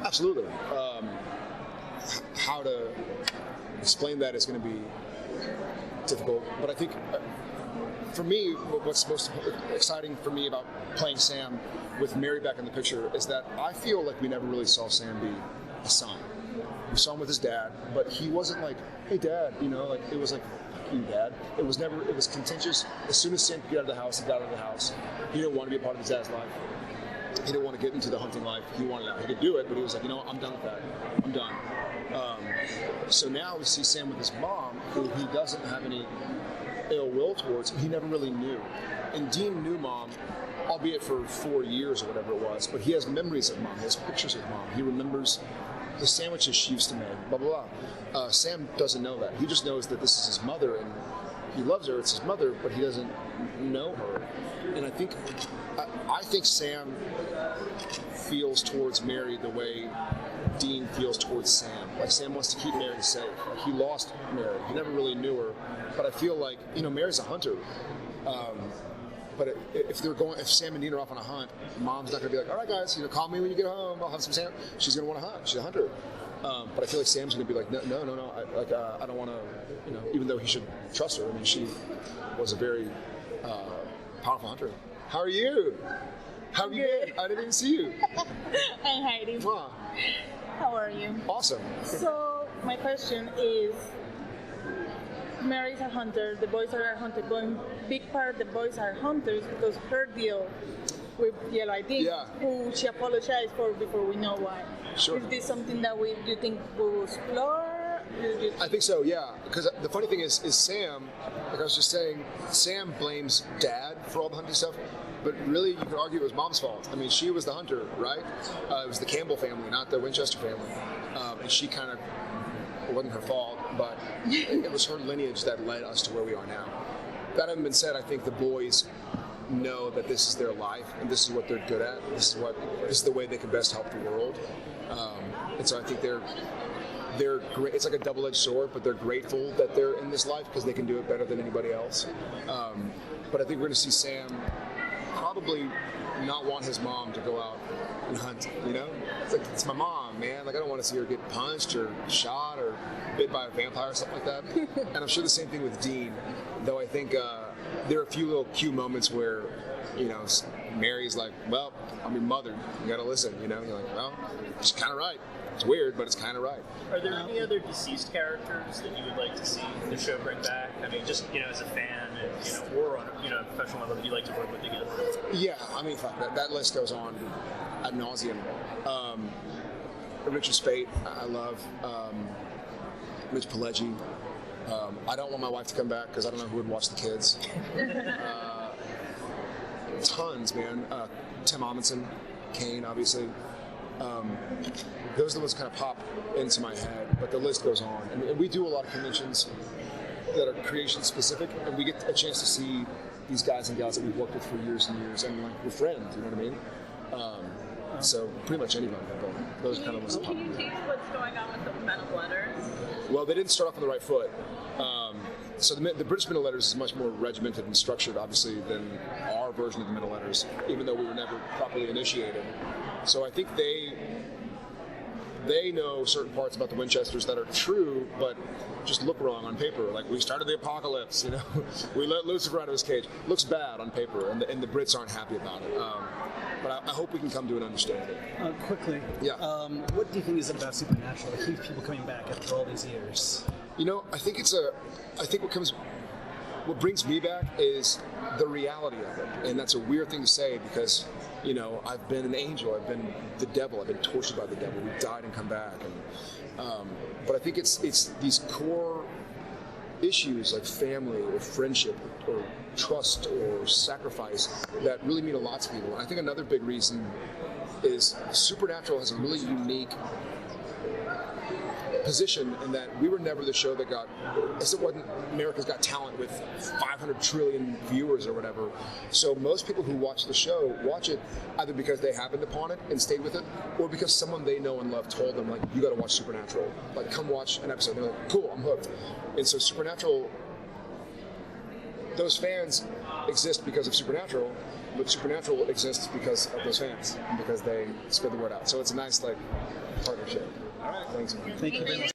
Absolutely. How to explain that is going to be difficult, but I think for me, what's most exciting for me about playing Sam with Mary back in the picture is that I feel like we never really saw Sam be a son. We saw him with his dad, but he wasn't like, hey dad, like it was like, fuck you dad. It was contentious. As soon as Sam could get out of the house, he got out of the house. He didn't want to be a part of his dad's life. He didn't want to get into the hunting life. He wanted out. He could do it, but he was like, I'm done with that. I'm done. So now we see Sam with his mom, who he doesn't have any ill will towards. He never really knew. And Dean knew mom, albeit for 4 years or whatever it was, but he has memories of mom. He has pictures of mom. He remembers the sandwiches she used to make, blah, blah, blah. Sam doesn't know that. He just knows that this is his mother, and he loves her. It's his mother, but he doesn't know her. And I think Sam feels towards Mary the way Dean feels towards Sam. Like Sam wants to keep Mary safe. Like he lost Mary. He never really knew her. But I feel like, Mary's a hunter. But if Sam and Dean are off on a hunt, mom's not going to be like, all right guys, call me when you get home. I'll have some Sam. She's going to want to hunt. She's a hunter. But I feel like Sam's going to be like, no. I don't want to, even though he should trust her. I mean, she was a very powerful hunter. How are you? How have you been? I didn't even see you. I'm hiding. How are you? Awesome. So my question is, Mary's a hunter, the boys are a hunter, but a big part of the boys are hunters because her deal with Yellow ID, who she apologized for before we know why. Sure. Is this something that you think we will explore? I think so, yeah. Because the funny thing is Sam, like I was just saying, Sam blames dad for all the hunting stuff, but really you could argue it was mom's fault. I mean, she was the hunter, right? It was the Campbell family, not the Winchester family. And she kind of, it wasn't her fault, but it was her lineage that led us to where we are now. That having been said, I think the boys know that this is their life and this is what they're good at. This is the way they can best help the world. And so I think they're great. It's like a double-edged sword, but they're grateful that they're in this life because they can do it better than anybody else. But I think we're going to see Sam probably not want his mom to go out and hunt, It's like, it's my mom, man. Like, I don't want to see her get punched or shot or bit by a vampire or something like that. And I'm sure the same thing with Dean, though I think there are a few little cute moments where, Mary's like, well, I'm your mother. You got to listen, You're like, well, she's kind of right. It's weird, but it's kind of right. Are there any other deceased characters that you would like to see the show bring back? I mean, just, as a fan and, or on a professional level that you like to work with again? Yeah, I mean, fuck, that list goes on ad nauseum. Richard Speight, I love. Rich Padalecki. I don't want my wife to come back because I don't know who would watch the kids. Tons, man. Tim Amundsen, Kane, obviously. Those are the ones that kind of pop into my head, but the list goes on. And we do a lot of conventions that are creation specific, and we get a chance to see these guys and gals that we've worked with for years and years, and like we're friends, you know what I mean? So pretty much anybody, but those kind of ones. Can you tease what's going on with the Men of Letters? Well, they didn't start off on the right foot. So the British Men of Letters is much more regimented and structured, obviously, than our version of the Men of Letters, even though we were never properly initiated. So I think they know certain parts about the Winchesters that are true, but just look wrong on paper. Like, we started the apocalypse, we let Lucifer out of his cage. Looks bad on paper, and the Brits aren't happy about it. But I hope we can come to an understanding. Quickly, yeah. What do you think is about Supernatural that keeps people coming back after all these years? I think what brings me back is the reality of it, and that's a weird thing to say because, I've been an angel, I've been the devil, I've been tortured by the devil, we've died and come back, and but I think it's these core issues like family or friendship or trust or sacrifice that really mean a lot to people. And I think another big reason is Supernatural has a really unique position in that we were never the show that got, as it wasn't America's Got Talent with 500 trillion viewers or whatever. So most people who watch the show watch it either because they happened upon it and stayed with it, or because someone they know and love told them, like, you got to watch Supernatural. Like, come watch an episode. They're like, cool, I'm hooked. And so Supernatural, those fans exist because of Supernatural, but Supernatural exists because of those fans and because they spread the word out. So it's a nice like partnership. All right, thanks. Thank you very much.